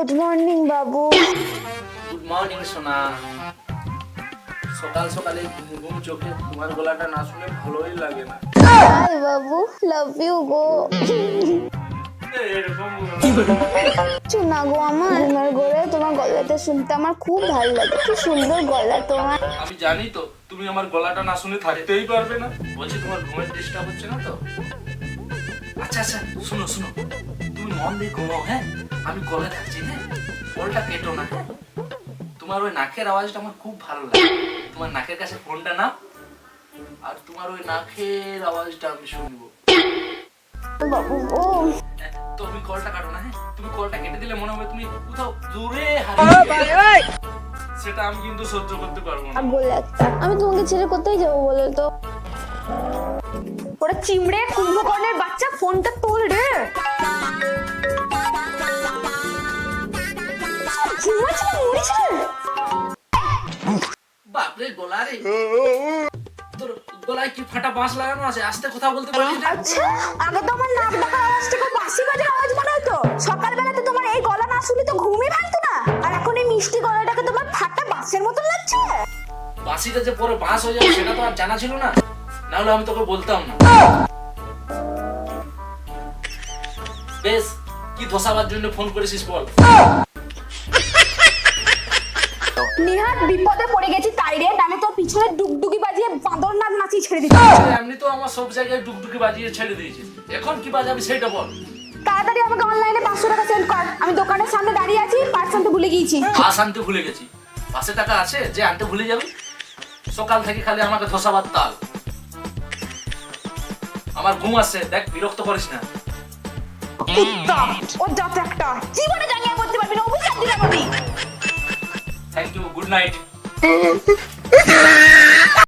Good morning বাবু। Good morning সোনা। সকাল সকালে ঘুম চোখে তোমার গলাটা না শুনে ভালোই লাগে না। High Babu, love you go. এরকম চুনা গো, আমার ঘুমের ঘরে তোমার গলাটা শুনতে আমার খুব ভালো লাগে। কি সুন্দর গলা তোমার। আমি জানি তো তুমি আমার গলাটা না শুনে থাকতেই পারবে না। বলছি তোমার ঘুমের ডিস্টার্ব হচ্ছে না তো? আচ্ছা আচ্ছা, শুনো শুনো, তুমি মন দিয়ে ঘুমাও। হ্যাঁ, আমি কলে থাকছি। হ্যাঁ, কলটা কেটো না। হ্যাঁ, তোমার ওই নাকের আওয়াজটা আমার খুব ভালো লাগে। তোমার নাকের কাছে ফোনটা নাও, আর তোমার ওই নাকের আওয়াজটা আমি শুনবো। বাবু গো, হ্যাঁ, তো তুমি কলটা কাটো না। হ্যাঁ, তুমি কলটা কেটে দিলে মনে হবে তুমি কোথাও দূরে হারিয়ে গেলে। সেটা আমি কিন্তু সহ্য করতে পারবো না। বলে একটা, আমি তোমাকে ছেড়ে কোথায় যাবো বলো তো? ওরা চিমড়ে কুম্ভকর্ণের বাচ্চা, ফোনটা তোল রে। ঘুমাচ্ছে না, মরিস রে। বাপরে গলা রে, তোর গলায় কি ফাটা বাঁশ লাগানো আছে? আস্তে কথা বলতে পারিস না? আচ্ছা, আগে তো আমার নাক ডাকার আওয়াজটা খুব বাঁশি বাজার আওয়াজ মনে হতো। সকালবেলাতে তোমার এই গলা না শুনলে তো ঘুমই ভাঙতো না, আর এখন এই মিষ্টি গলাটাকে তোমার ফাটা বাঁশের মতন লাগছে। বাঁশিটা যে পরে বাঁশ হয়ে যাবে সেটা তো আর জানা ছিল না, না হলে আমি তোকে বলতাম না। বেশ, কি ধসাবার জন্য ফোন করেছিস বল। নিহাত বিপদে পড়ে গেছি তাই রে, নালে তোর পিছনে ডুগডুগি বাজিয়ে বাঁদর নাচ নাচিয়ে ছেড়ে দিত। এমনি তো আমার সব জায়গায় ডুকডুকি বাজিয়ে ছেড়ে দিয়েছিস, এখন কি বাজাবি সেটা বল। তাড়াতাড়ি আমাকে অনলাইনে 500 টাকা সেন্ড কর। আমি দোকানের সামনে দাঁড়িয়ে আছি, পার্স আনতে ভুলে গিয়েছি। পাস আনতে ভুলে গেছি? পাশে টাকা আছে যে আনতে ভুলে যাবি? সকাল থেকে খালি আমাকে ধসাবার তাল। আমার ঘুম আসছে, দেখ, বিরক্ত করিস না। কুত্তা, ও যত একটা জীবনে জানিয়ে করতে পারবি না, অভিশাপ দিলাম আমি। Thank you, good night.